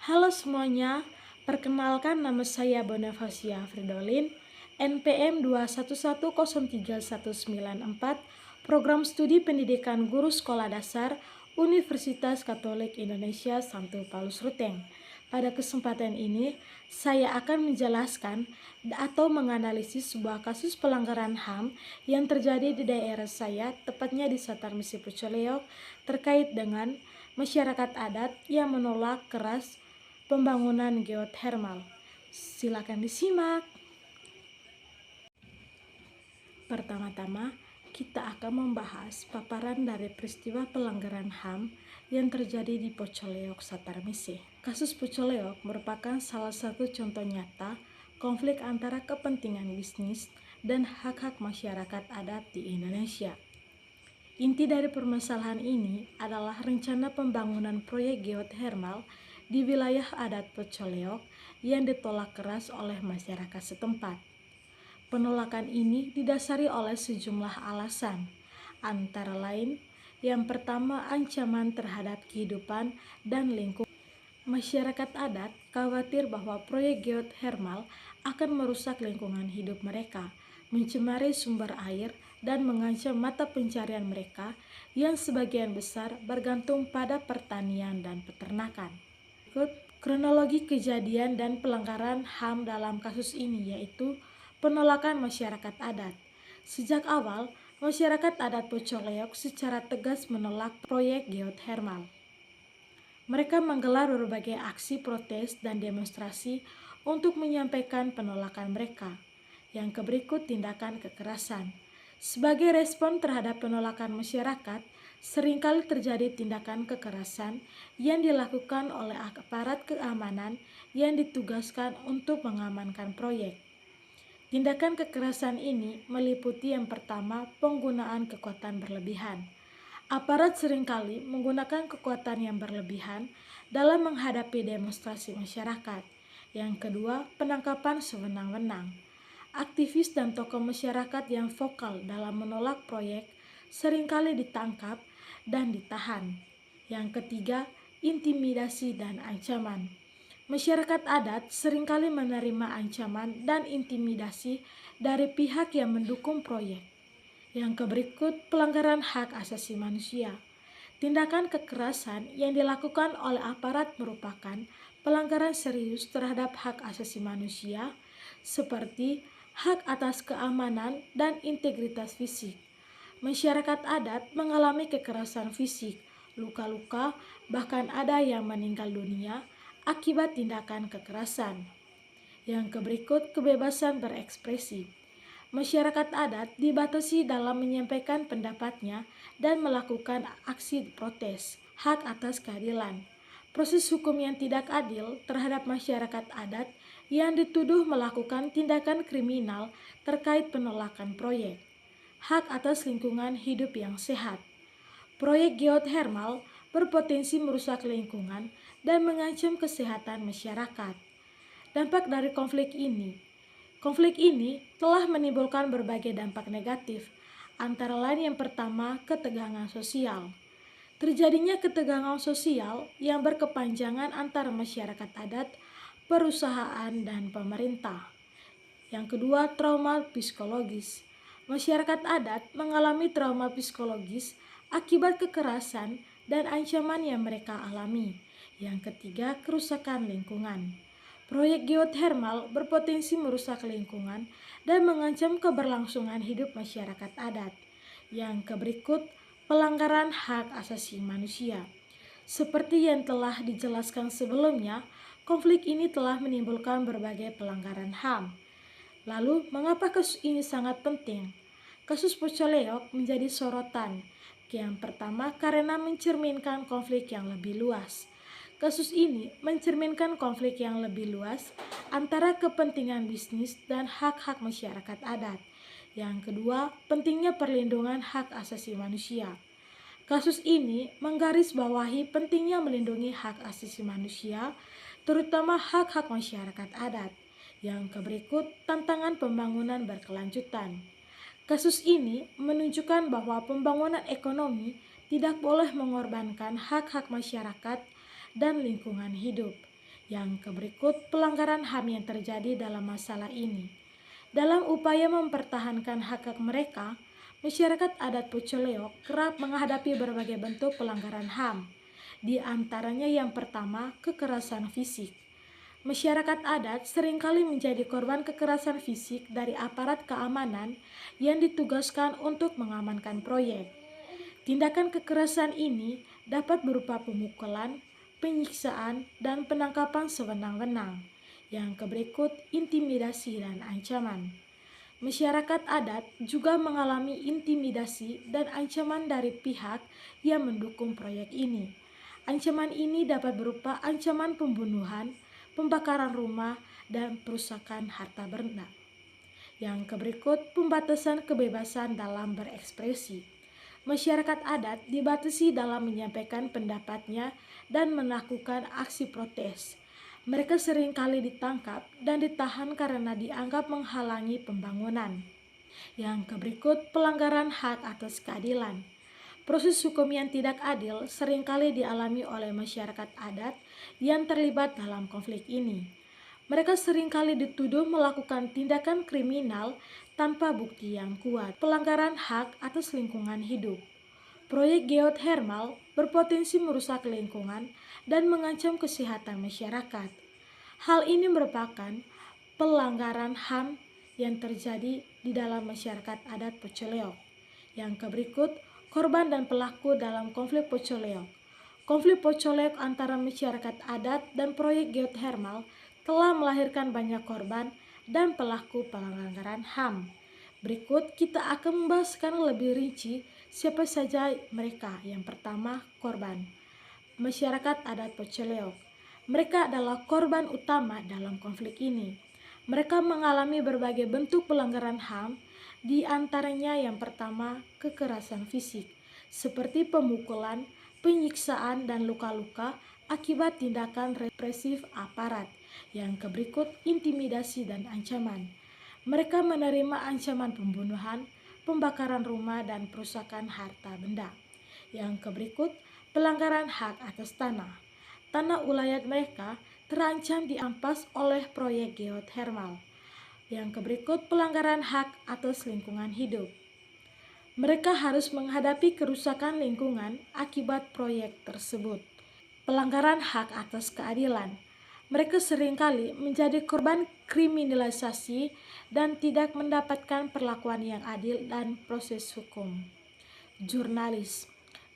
Halo semuanya, perkenalkan nama saya Bonavensia Fridolin, NPM 211039194, Program Studi Pendidikan Guru Sekolah Dasar Universitas Katolik Indonesia Santo Paulus Ruteng. Pada kesempatan ini, saya akan menjelaskan atau menganalisis sebuah kasus pelanggaran HAM yang terjadi di daerah saya, tepatnya di Satar Misi Puceleok, terkait dengan masyarakat adat yang menolak keras pembangunan geothermal. Silakan disimak. Pertama-tama, kita akan membahas paparan dari peristiwa pelanggaran HAM yang terjadi di Pocoleok, Satarmise. Kasus Pocoleok merupakan salah satu contoh nyata konflik antara kepentingan bisnis dan hak-hak masyarakat adat di Indonesia. Inti dari permasalahan ini adalah rencana pembangunan proyek geothermal di wilayah adat Pocoleok yang ditolak keras oleh masyarakat setempat. Penolakan ini didasari oleh sejumlah alasan, antara lain yang pertama ancaman terhadap kehidupan dan lingkungan. Masyarakat adat khawatir bahwa proyek geothermal akan merusak lingkungan hidup mereka, mencemari sumber air, dan mengancam mata pencarian mereka yang sebagian besar bergantung pada pertanian dan peternakan. Berikut kronologi kejadian dan pelanggaran HAM dalam kasus ini, yaitu penolakan masyarakat adat. Sejak awal, masyarakat adat Pocoleok secara tegas menolak proyek geothermal. Mereka menggelar berbagai aksi protes dan demonstrasi untuk menyampaikan penolakan mereka. Yang berikut tindakan kekerasan. Sebagai respon terhadap penolakan masyarakat, seringkali terjadi tindakan kekerasan yang dilakukan oleh aparat keamanan yang ditugaskan untuk mengamankan proyek. Tindakan kekerasan ini meliputi yang pertama, penggunaan kekuatan berlebihan. Aparat seringkali menggunakan kekuatan yang berlebihan dalam menghadapi demonstrasi masyarakat. Yang kedua, penangkapan sewenang-wenang. Aktivis dan tokoh masyarakat yang vokal dalam menolak proyek seringkali ditangkap dan ditahan. Yang ketiga, intimidasi dan ancaman. Masyarakat adat seringkali menerima ancaman dan intimidasi dari pihak yang mendukung proyek. Yang berikut, pelanggaran hak asasi manusia. Tindakan kekerasan yang dilakukan oleh aparat merupakan pelanggaran serius terhadap hak asasi manusia, seperti hak atas keamanan dan integritas fisik. Masyarakat adat mengalami kekerasan fisik, luka-luka, bahkan ada yang meninggal dunia akibat tindakan kekerasan. Yang berikut, kebebasan berekspresi. Masyarakat adat dibatasi dalam menyampaikan pendapatnya dan melakukan aksi protes, hak atas keadilan. Proses hukum yang tidak adil terhadap masyarakat adat yang dituduh melakukan tindakan kriminal terkait penolakan proyek. Hak atas lingkungan hidup yang sehat. Proyek geothermal berpotensi merusak lingkungan dan mengancam kesehatan masyarakat. Dampak dari konflik ini telah menimbulkan berbagai dampak negatif, antara lain yang pertama, ketegangan sosial. Terjadinya ketegangan sosial yang berkepanjangan antara masyarakat adat, perusahaan, dan pemerintah. Yang kedua, trauma psikologis. Masyarakat adat mengalami trauma psikologis akibat kekerasan dan ancaman yang mereka alami. Yang ketiga, kerusakan lingkungan. Proyek geothermal berpotensi merusak lingkungan dan mengancam keberlangsungan hidup masyarakat adat. Yang berikut, pelanggaran hak asasi manusia. Seperti yang telah dijelaskan sebelumnya, konflik ini telah menimbulkan berbagai pelanggaran HAM. Lalu, mengapa kasus ini sangat penting? Kasus Pocoleok menjadi sorotan. Yang pertama, karena mencerminkan konflik yang lebih luas. Kasus ini mencerminkan konflik yang lebih luas antara kepentingan bisnis dan hak-hak masyarakat adat. Yang kedua, pentingnya perlindungan hak asasi manusia. Kasus ini menggarisbawahi pentingnya melindungi hak asasi manusia, terutama hak-hak masyarakat adat. Yang berikut, tantangan pembangunan berkelanjutan. Kasus ini menunjukkan bahwa pembangunan ekonomi tidak boleh mengorbankan hak-hak masyarakat dan lingkungan hidup. Yang berikut pelanggaran HAM yang terjadi dalam masalah ini. Dalam upaya mempertahankan hak-hak mereka, masyarakat adat Pocoleok kerap menghadapi berbagai bentuk pelanggaran HAM. Di antaranya yang pertama, kekerasan fisik. Masyarakat adat seringkali menjadi korban kekerasan fisik dari aparat keamanan yang ditugaskan untuk mengamankan proyek. Tindakan kekerasan ini dapat berupa pemukulan, penyiksaan, dan penangkapan sewenang-wenang. Yang berikut, intimidasi dan ancaman. Masyarakat adat juga mengalami intimidasi dan ancaman dari pihak yang mendukung proyek ini. Ancaman ini dapat berupa ancaman pembunuhan, pembakaran rumah, dan perusakan harta benda. Yang berikut, pembatasan kebebasan dalam berekspresi. Masyarakat adat dibatasi dalam menyampaikan pendapatnya dan melakukan aksi protes. Mereka seringkali ditangkap dan ditahan karena dianggap menghalangi pembangunan. Yang berikut, pelanggaran hak atas keadilan. Proses hukum yang tidak adil seringkali dialami oleh masyarakat adat yang terlibat dalam konflik ini. Mereka seringkali dituduh melakukan tindakan kriminal tanpa bukti yang kuat. Pelanggaran hak atas lingkungan hidup. Proyek geothermal berpotensi merusak lingkungan dan mengancam kesehatan masyarakat. Hal ini merupakan pelanggaran HAM yang terjadi di dalam masyarakat adat Pocoleok. Yang berikut, korban dan pelaku dalam konflik Pocoleok. Konflik Pocoleok antara masyarakat adat dan proyek geothermal telah melahirkan banyak korban dan pelaku pelanggaran HAM. Berikut kita akan membahaskan lebih rinci siapa saja mereka. Yang pertama, korban. Masyarakat adat Pocoleok. Mereka adalah korban utama dalam konflik ini. Mereka mengalami berbagai bentuk pelanggaran HAM, di antaranya yang pertama, kekerasan fisik, seperti pemukulan, penyiksaan, dan luka-luka akibat tindakan represif aparat. Yang berikut, intimidasi dan ancaman. Mereka menerima ancaman pembunuhan, pembakaran rumah, dan perusakan harta benda. Yang berikut, pelanggaran hak atas tanah. Tanah ulayat mereka terancam diampas oleh proyek geothermal. Yang berikut, pelanggaran hak atas lingkungan hidup. Mereka harus menghadapi kerusakan lingkungan akibat proyek tersebut. Pelanggaran hak atas keadilan. Mereka seringkali menjadi korban kriminalisasi dan tidak mendapatkan perlakuan yang adil dan proses hukum. Jurnalis.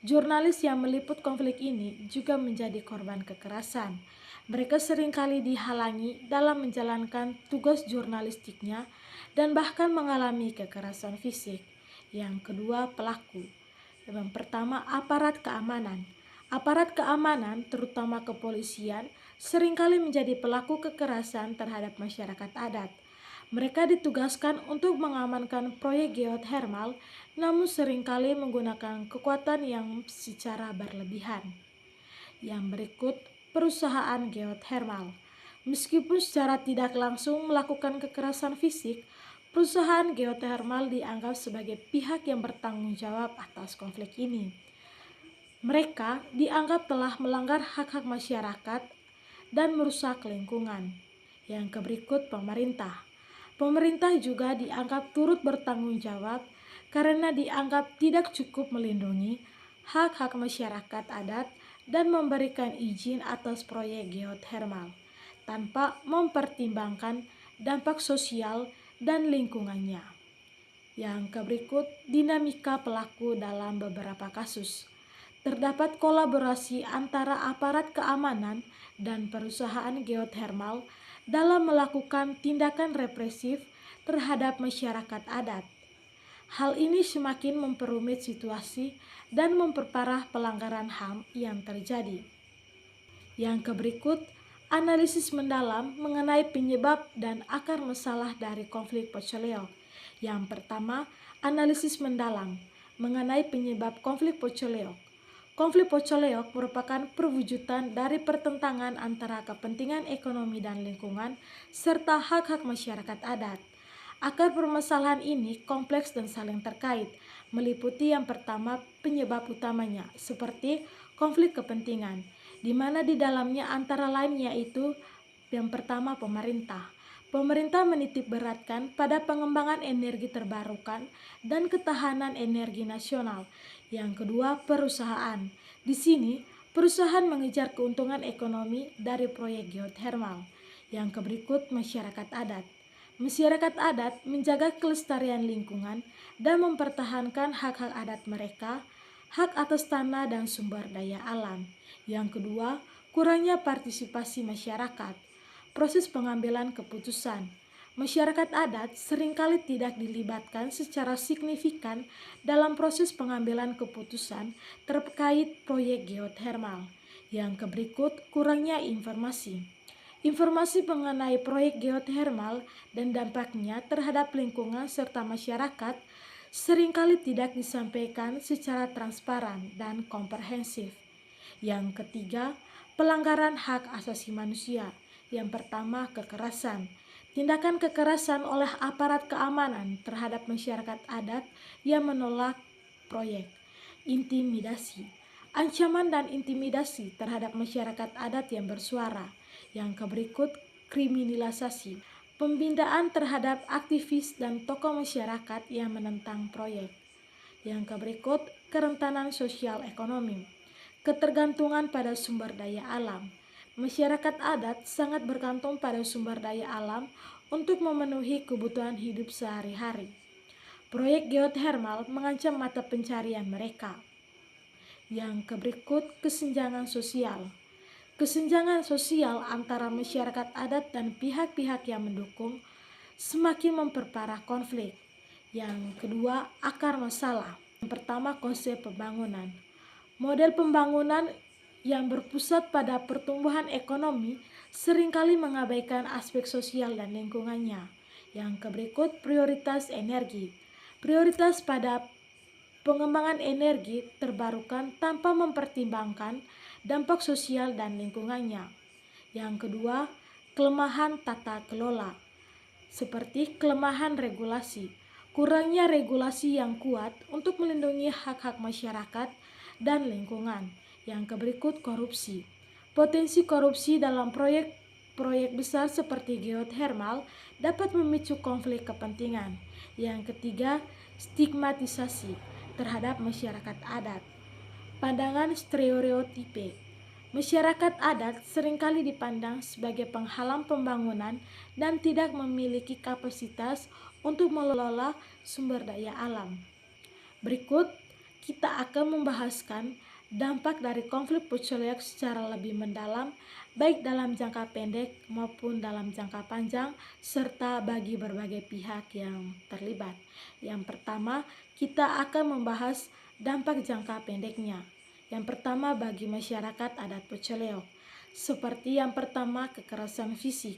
Jurnalis yang meliput konflik ini juga menjadi korban kekerasan. Mereka seringkali dihalangi dalam menjalankan tugas jurnalistiknya dan bahkan mengalami kekerasan fisik. Yang kedua, pelaku. Yang pertama, aparat keamanan. Aparat keamanan, terutama kepolisian, seringkali menjadi pelaku kekerasan terhadap masyarakat adat. Mereka ditugaskan untuk mengamankan proyek geothermal, namun seringkali menggunakan kekuatan yang secara berlebihan. Yang berikut, perusahaan geothermal. Meskipun secara tidak langsung melakukan kekerasan fisik, perusahaan geothermal dianggap sebagai pihak yang bertanggung jawab atas konflik ini. Mereka dianggap telah melanggar hak-hak masyarakat dan merusak lingkungan. Yang berikut, pemerintah. Pemerintah juga dianggap turut bertanggung jawab karena dianggap tidak cukup melindungi hak-hak masyarakat adat dan memberikan izin atas proyek geothermal tanpa mempertimbangkan dampak sosial dan lingkungannya. Yang berikut, dinamika pelaku dalam beberapa kasus. Terdapat kolaborasi antara aparat keamanan dan perusahaan geothermal dalam melakukan tindakan represif terhadap masyarakat adat. Hal ini semakin memperumit situasi dan memperparah pelanggaran HAM yang terjadi. Yang berikut, analisis mendalam mengenai penyebab dan akar masalah dari konflik Pocoleok. Yang pertama, analisis mendalam mengenai penyebab konflik Pocoleok. Konflik Pocoleok merupakan perwujudan dari pertentangan antara kepentingan ekonomi dan lingkungan serta hak-hak masyarakat adat. Akar permasalahan ini kompleks dan saling terkait, meliputi yang pertama penyebab utamanya seperti konflik kepentingan, di mana di dalamnya antara lain yaitu yang pertama pemerintah. Pemerintah menitik beratkan pada pengembangan energi terbarukan dan ketahanan energi nasional. Yang kedua, perusahaan. Di sini, perusahaan mengejar keuntungan ekonomi dari proyek geothermal. Yang berikut, masyarakat adat. Masyarakat adat menjaga kelestarian lingkungan dan mempertahankan hak-hak adat mereka, hak atas tanah dan sumber daya alam. Yang kedua, kurangnya partisipasi masyarakat. Proses pengambilan keputusan. Masyarakat adat seringkali tidak dilibatkan secara signifikan dalam proses pengambilan keputusan terkait proyek geothermal. Yang berikut, kurangnya informasi. Informasi mengenai proyek geothermal dan dampaknya terhadap lingkungan serta masyarakat seringkali tidak disampaikan secara transparan dan komprehensif. Yang ketiga, pelanggaran hak asasi manusia. Yang pertama, kekerasan. Tindakan kekerasan oleh aparat keamanan terhadap masyarakat adat yang menolak proyek. Intimidasi. Ancaman dan intimidasi terhadap masyarakat adat yang bersuara. Yang berikut, kriminalisasi. Pembinaan terhadap aktivis dan tokoh masyarakat yang menentang proyek. Yang berikut, kerentanan sosial ekonomi. Ketergantungan pada sumber daya alam. Masyarakat adat sangat bergantung pada sumber daya alam untuk memenuhi kebutuhan hidup sehari-hari. Proyek geothermal mengancam mata pencarian mereka. Yang berikut, kesenjangan sosial. Kesenjangan sosial antara masyarakat adat dan pihak-pihak yang mendukung semakin memperparah konflik. Yang kedua, akar masalah. Yang pertama, konsep pembangunan. Model pembangunan yang berpusat pada pertumbuhan ekonomi seringkali mengabaikan aspek sosial dan lingkungannya. Yang berikut, prioritas energi. Prioritas pada pengembangan energi terbarukan tanpa mempertimbangkan dampak sosial dan lingkungannya. Yang kedua, kelemahan tata kelola, seperti kelemahan regulasi. Kurangnya regulasi yang kuat untuk melindungi hak-hak masyarakat dan lingkungan. Yang berikut, korupsi. Potensi korupsi dalam proyek besar seperti geothermal dapat memicu konflik kepentingan. Yang ketiga, stigmatisasi terhadap masyarakat adat. Pandangan stereotipe. Masyarakat adat seringkali dipandang sebagai penghalang pembangunan dan tidak memiliki kapasitas untuk mengelola sumber daya alam. Berikut, kita akan membahaskan dampak dari konflik Pocoleok secara lebih mendalam, baik dalam jangka pendek maupun dalam jangka panjang, serta bagi berbagai pihak yang terlibat. Yang pertama, kita akan membahas dampak jangka pendeknya. Yang pertama, bagi masyarakat adat Pocoleok. Seperti yang pertama, kekerasan fisik.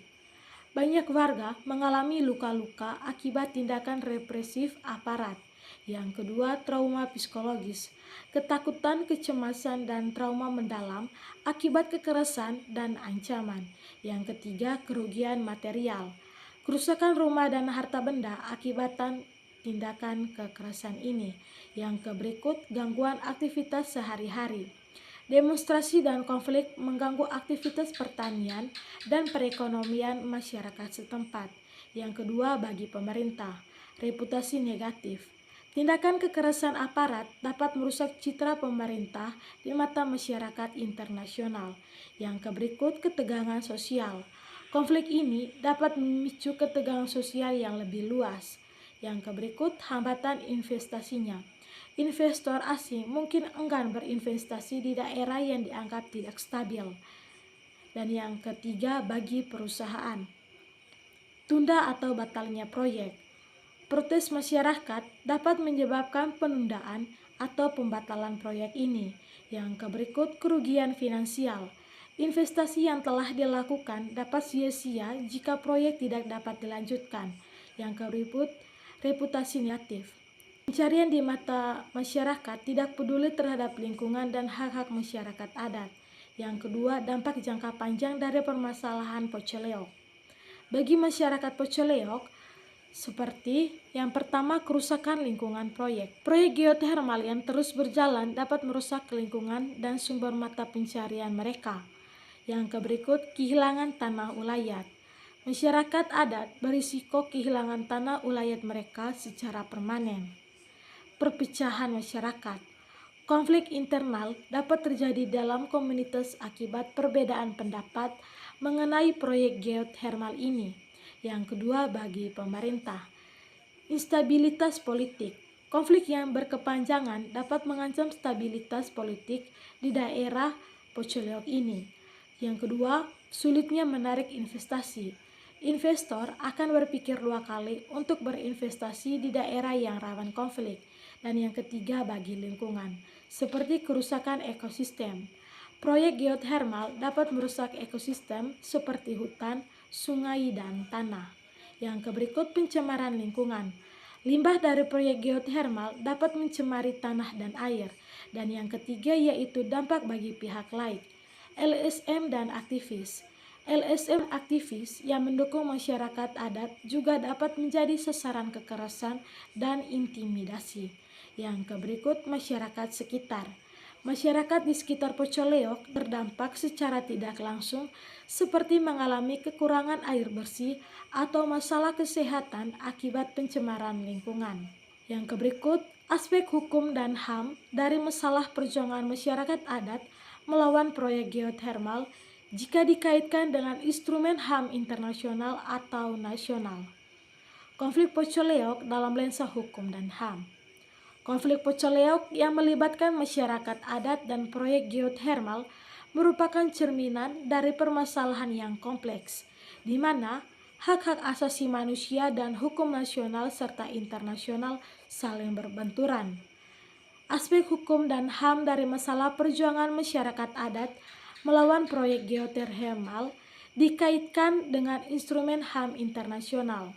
Banyak warga mengalami luka-luka akibat tindakan represif aparat. Yang kedua, trauma psikologis. Ketakutan, kecemasan, dan trauma mendalam akibat kekerasan dan ancaman. Yang ketiga, kerugian material. Kerusakan rumah dan harta benda akibat tindakan kekerasan ini. Yang berikut, gangguan aktivitas sehari-hari. Demonstrasi dan konflik mengganggu aktivitas pertanian dan perekonomian masyarakat setempat. Yang kedua, bagi pemerintah, reputasi negatif. Tindakan kekerasan aparat dapat merusak citra pemerintah di mata masyarakat internasional. Yang berikut, ketegangan sosial. Konflik ini dapat memicu ketegangan sosial yang lebih luas. Yang berikut, hambatan investasinya. Investor asing mungkin enggan berinvestasi di daerah yang dianggap tidak stabil. Dan yang ketiga, bagi perusahaan, tunda atau batalnya proyek. Protes masyarakat dapat menyebabkan penundaan atau pembatalan proyek ini. Yang berikut, kerugian finansial. Investasi yang telah dilakukan dapat sia-sia jika proyek tidak dapat dilanjutkan. Yang berikut, reputasi negatif. Pencarian di mata masyarakat tidak peduli terhadap lingkungan dan hak-hak masyarakat adat. Yang kedua, dampak jangka panjang dari permasalahan Pocoleok. Bagi masyarakat Pocoleok, Seperti yang pertama, kerusakan lingkungan proyek. Proyek geotermal yang terus berjalan dapat merusak lingkungan dan sumber mata pencarian mereka. Yang berikut, kehilangan tanah ulayat. Masyarakat adat berisiko kehilangan tanah ulayat mereka secara permanen. Perpecahan masyarakat. Konflik internal dapat terjadi dalam komunitas akibat perbedaan pendapat mengenai proyek geothermal ini. Yang kedua, bagi pemerintah. Instabilitas politik. Konflik yang berkepanjangan dapat mengancam stabilitas politik di daerah Pocoleok ini. Yang kedua, sulitnya menarik investasi. Investor akan berpikir dua kali untuk berinvestasi di daerah yang rawan konflik. Dan yang ketiga, bagi lingkungan, seperti kerusakan ekosistem. Proyek geothermal dapat merusak ekosistem seperti hutan, sungai, dan tanah. Yang berikut, pencemaran lingkungan. Limbah dari proyek geothermal dapat mencemari tanah dan air. Dan yang ketiga yaitu dampak bagi pihak lain. LSM dan aktivis. LSM aktivis yang mendukung masyarakat adat juga dapat menjadi sasaran kekerasan dan intimidasi. Yang berikut, masyarakat sekitar. Masyarakat di sekitar Pocoleok terdampak secara tidak langsung seperti mengalami kekurangan air bersih atau masalah kesehatan akibat pencemaran lingkungan. Yang berikut, aspek hukum dan HAM dari masalah perjuangan masyarakat adat melawan proyek geothermal jika dikaitkan dengan instrumen HAM internasional atau nasional. Konflik Pocoleok dalam lensa hukum dan HAM. Konflik Pocoleok yang melibatkan masyarakat adat dan proyek geothermal merupakan cerminan dari permasalahan yang kompleks, di mana hak-hak asasi manusia dan hukum nasional serta internasional saling berbenturan. Aspek hukum dan HAM dari masalah perjuangan masyarakat adat melawan proyek geothermal dikaitkan dengan instrumen HAM internasional.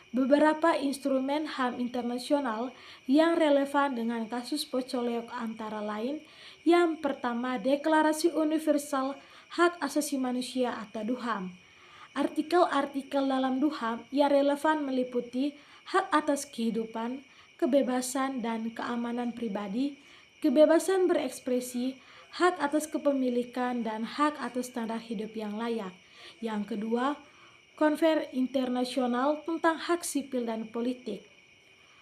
Beberapa instrumen HAM internasional yang relevan dengan kasus Pocoleok antara lain, yang pertama, Deklarasi Universal Hak Asasi Manusia atau DUHAM. Artikel-artikel dalam DUHAM yang relevan meliputi hak atas kehidupan, kebebasan dan keamanan pribadi, kebebasan berekspresi, hak atas kepemilikan, dan hak atas standar hidup yang layak. Yang kedua, Konven Internasional tentang Hak Sipil dan Politik.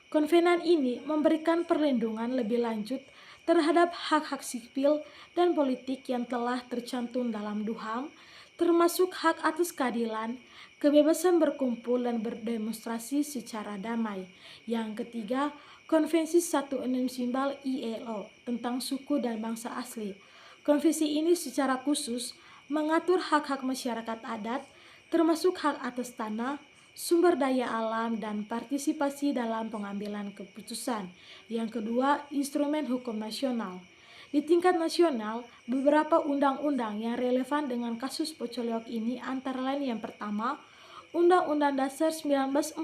Konvenan ini memberikan perlindungan lebih lanjut terhadap hak-hak sipil dan politik yang telah tercantum dalam DUHAM, termasuk hak atas keadilan, kebebasan berkumpul dan berdemonstrasi secara damai. Yang ketiga, Konvensi 169 ILO tentang suku dan bangsa asli. Konvensi ini secara khusus mengatur hak-hak masyarakat adat, termasuk hak atas tanah, sumber daya alam, dan partisipasi dalam pengambilan keputusan. Yang kedua, instrumen hukum nasional. Di tingkat nasional, beberapa undang-undang yang relevan dengan kasus Pocoleok ini antara lain yang pertama, Undang-Undang Dasar 1945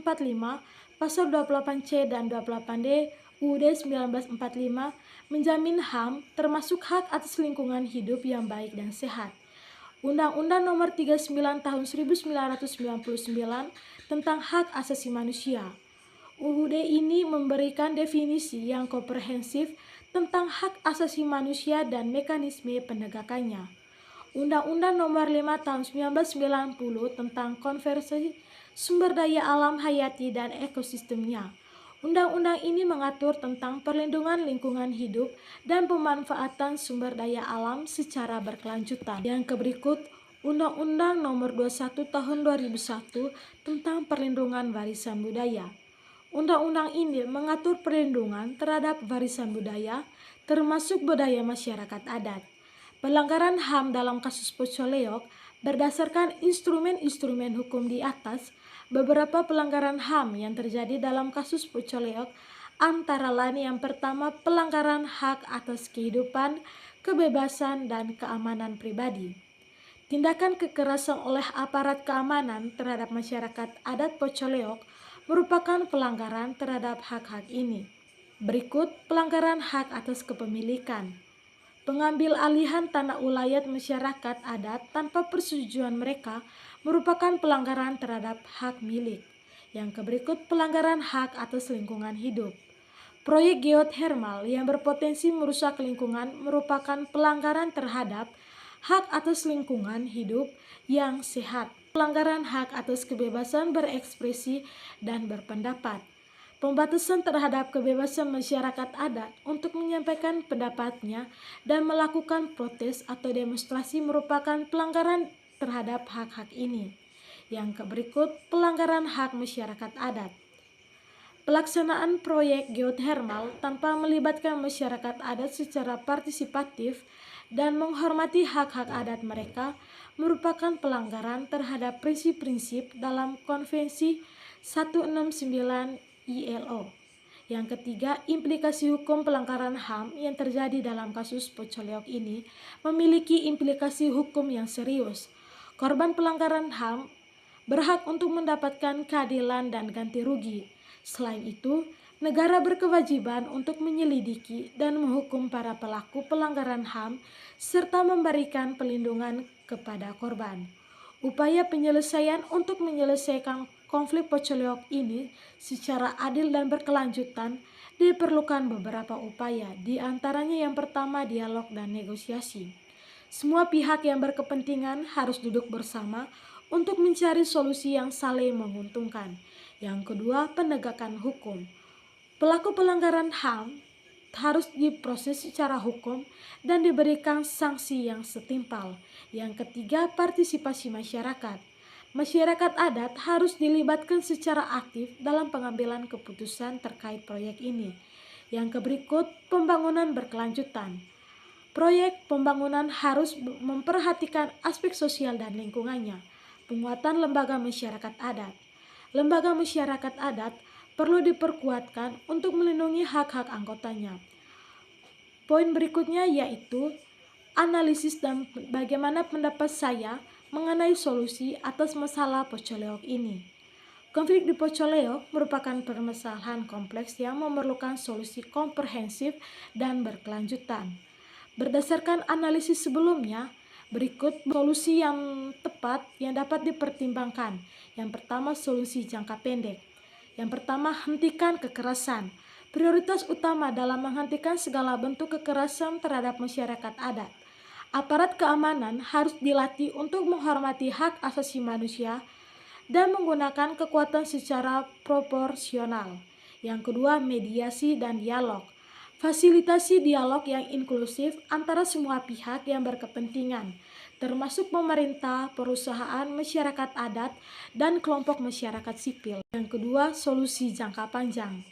Pasal 28C dan 28D UUD 1945 menjamin HAM termasuk hak atas lingkungan hidup yang baik dan sehat. Undang-Undang Nomor 39 Tahun 1999 tentang Hak Asasi Manusia. UUD ini memberikan definisi yang komprehensif tentang hak asasi manusia dan mekanisme penegakannya. Undang-Undang Nomor 5 Tahun 1990 tentang Konservasi Sumber Daya Alam Hayati dan Ekosistemnya. Undang-undang ini mengatur tentang perlindungan lingkungan hidup dan pemanfaatan sumber daya alam secara berkelanjutan. Yang berikut, Undang-Undang Nomor 21 Tahun 2001 tentang perlindungan warisan budaya. Undang-undang ini mengatur perlindungan terhadap warisan budaya, termasuk budaya masyarakat adat. Pelanggaran HAM dalam kasus Pocoleok berdasarkan instrumen-instrumen hukum di atas. Beberapa pelanggaran HAM yang terjadi dalam kasus Pocoleok antara lain yang pertama, pelanggaran hak atas kehidupan, kebebasan, dan keamanan pribadi. Tindakan kekerasan oleh aparat keamanan terhadap masyarakat adat Pocoleok merupakan pelanggaran terhadap hak-hak ini. Berikut pelanggaran hak atas kepemilikan. Pengambil alihan tanah ulayat masyarakat adat tanpa persetujuan mereka merupakan pelanggaran terhadap hak milik. Yang berikut pelanggaran hak atas lingkungan hidup. Proyek geothermal yang berpotensi merusak lingkungan merupakan pelanggaran terhadap hak atas lingkungan hidup yang sehat, pelanggaran hak atas kebebasan berekspresi dan berpendapat, pembatasan terhadap kebebasan masyarakat adat untuk menyampaikan pendapatnya dan melakukan protes atau demonstrasi merupakan pelanggaran terhadap hak-hak ini. Yang berikut pelanggaran hak masyarakat adat. Pelaksanaan proyek geothermal tanpa melibatkan masyarakat adat secara partisipatif dan menghormati hak-hak adat mereka merupakan pelanggaran terhadap prinsip-prinsip dalam Konvensi 169 ILO. Yang ketiga, implikasi hukum pelanggaran HAM yang terjadi dalam kasus Pocoleok ini memiliki implikasi hukum yang serius. Korban pelanggaran HAM berhak untuk mendapatkan keadilan dan ganti rugi. Selain itu, negara berkewajiban untuk menyelidiki dan menghukum para pelaku pelanggaran HAM serta memberikan perlindungan kepada korban. Upaya penyelesaian untuk menyelesaikan konflik Pocoleok ini secara adil dan berkelanjutan diperlukan beberapa upaya, di antaranya yang pertama dialog dan negosiasi. Semua pihak yang berkepentingan harus duduk bersama untuk mencari solusi yang saling menguntungkan. Yang kedua, penegakan hukum. Pelaku pelanggaran HAM harus diproses secara hukum dan diberikan sanksi yang setimpal. Yang ketiga, partisipasi masyarakat. Masyarakat adat harus dilibatkan secara aktif dalam pengambilan keputusan terkait proyek ini. Yang berikut, pembangunan berkelanjutan. Proyek pembangunan harus memperhatikan aspek sosial dan lingkungannya. Penguatan lembaga masyarakat adat. Lembaga masyarakat adat perlu diperkuatkan untuk melindungi hak-hak anggotanya. Poin berikutnya yaitu analisis dan bagaimana pendapat saya mengenai solusi atas masalah Pocoleok ini. Konflik di Pocoleok merupakan permasalahan kompleks yang memerlukan solusi komprehensif dan berkelanjutan. Berdasarkan analisis sebelumnya, berikut solusi yang tepat yang dapat dipertimbangkan. Yang pertama, solusi jangka pendek. Yang pertama, hentikan kekerasan. Prioritas utama dalam menghentikan segala bentuk kekerasan terhadap masyarakat adat. Aparat keamanan harus dilatih untuk menghormati hak asasi manusia dan menggunakan kekuatan secara proporsional. Yang kedua, mediasi dan dialog. Fasilitasi dialog yang inklusif antara semua pihak yang berkepentingan, termasuk pemerintah, perusahaan, masyarakat adat, dan kelompok masyarakat sipil. Yang kedua, solusi jangka panjang.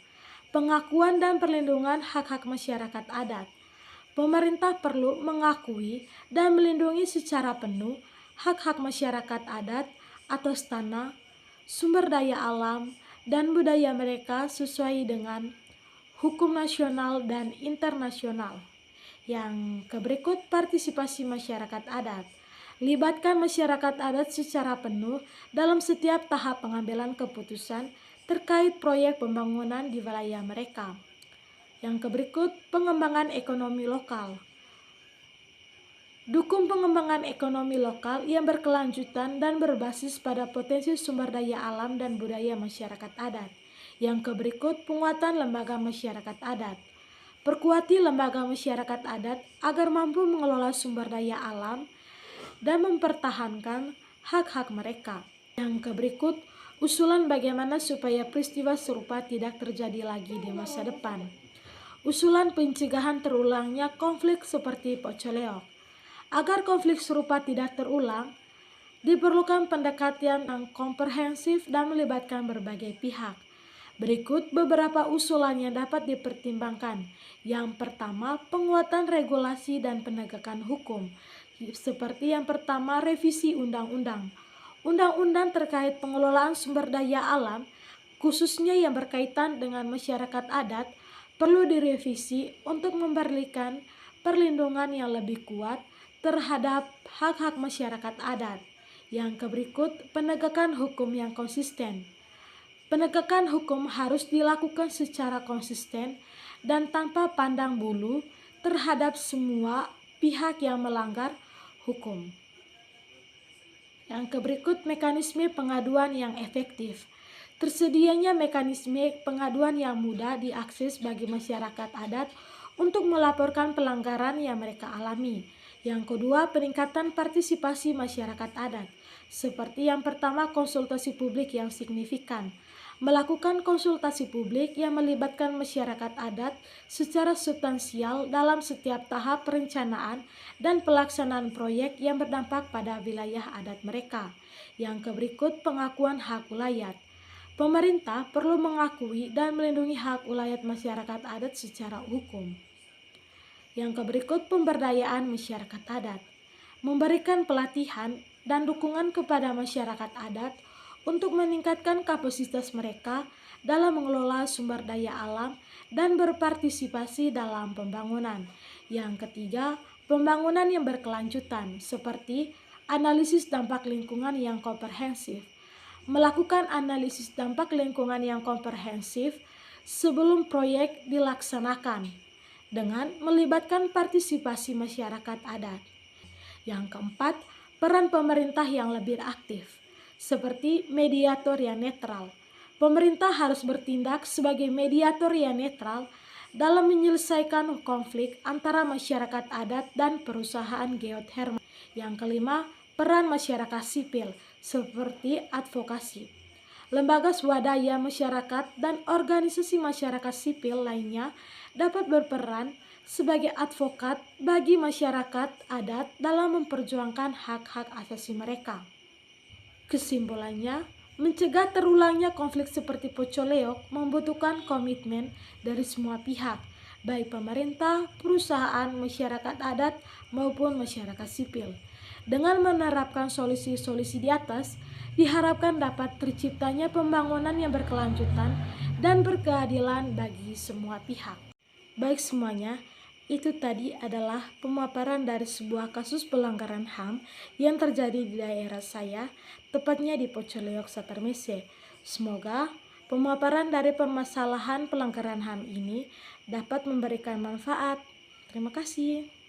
Pengakuan dan perlindungan hak-hak masyarakat adat. Pemerintah perlu mengakui dan melindungi secara penuh hak-hak masyarakat adat atas tanah, sumber daya alam, dan budaya mereka sesuai dengan hukum nasional dan internasional. Yang berikut, partisipasi masyarakat adat. Libatkan masyarakat adat secara penuh dalam setiap tahap pengambilan keputusan terkait proyek pembangunan di wilayah mereka. Yang berikut, pengembangan ekonomi lokal. Dukung pengembangan ekonomi lokal yang berkelanjutan dan berbasis pada potensi sumber daya alam dan budaya masyarakat adat. Yang berikut, penguatan lembaga masyarakat adat. Perkuati lembaga masyarakat adat agar mampu mengelola sumber daya alam dan mempertahankan hak-hak mereka. Yang berikut, usulan bagaimana supaya peristiwa serupa tidak terjadi lagi di masa depan. Usulan pencegahan terulangnya konflik seperti Pocoleok. Agar konflik serupa tidak terulang, diperlukan pendekatan yang komprehensif dan melibatkan berbagai pihak. Berikut beberapa usulan yang dapat dipertimbangkan. Yang pertama, penguatan regulasi dan penegakan hukum. Seperti yang pertama, revisi undang-undang. Undang-undang terkait pengelolaan sumber daya alam, khususnya yang berkaitan dengan masyarakat adat, perlu direvisi untuk memberikan perlindungan yang lebih kuat terhadap hak-hak masyarakat adat. Yang berikut, penegakan hukum yang konsisten. Penegakan hukum harus dilakukan secara konsisten dan tanpa pandang bulu terhadap semua pihak yang melanggar hukum. Yang berikut, mekanisme pengaduan yang efektif. Tersedianya mekanisme pengaduan yang mudah diakses bagi masyarakat adat untuk melaporkan pelanggaran yang mereka alami. Yang kedua, peningkatan partisipasi masyarakat adat. Seperti yang pertama, konsultasi publik yang signifikan. Melakukan konsultasi publik yang melibatkan masyarakat adat secara substansial dalam setiap tahap perencanaan dan pelaksanaan proyek yang berdampak pada wilayah adat mereka. Yang berikut, pengakuan hak ulayat. Pemerintah perlu mengakui dan melindungi hak ulayat masyarakat adat secara hukum. Yang berikut, pemberdayaan masyarakat adat. Memberikan pelatihan dan dukungan kepada masyarakat adat untuk meningkatkan kapasitas mereka dalam mengelola sumber daya alam dan berpartisipasi dalam pembangunan. Yang ketiga, pembangunan yang berkelanjutan seperti analisis dampak lingkungan yang komprehensif. Melakukan analisis dampak lingkungan yang komprehensif sebelum proyek dilaksanakan dengan melibatkan partisipasi masyarakat adat. Yang keempat, peran pemerintah yang lebih aktif, seperti mediator yang netral. Pemerintah harus bertindak sebagai mediator yang netral dalam menyelesaikan konflik antara masyarakat adat dan perusahaan geothermal. Yang kelima, peran masyarakat sipil, seperti advokasi. Lembaga swadaya masyarakat dan organisasi masyarakat sipil lainnya dapat berperan sebagai advokat bagi masyarakat adat dalam memperjuangkan hak-hak asasi mereka. Kesimpulannya, mencegah terulangnya konflik seperti Pocoleok membutuhkan komitmen dari semua pihak, baik pemerintah, perusahaan, masyarakat adat, maupun masyarakat sipil. Dengan menerapkan solusi-solusi di atas, diharapkan dapat terciptanya pembangunan yang berkelanjutan dan berkeadilan bagi semua pihak. Baik semuanya, itu tadi adalah pemaparan dari sebuah kasus pelanggaran HAM yang terjadi di daerah saya, tepatnya di Pocoleok, Satermese. Semoga pemaparan dari permasalahan pelanggaran HAM ini dapat memberikan manfaat. Terima kasih.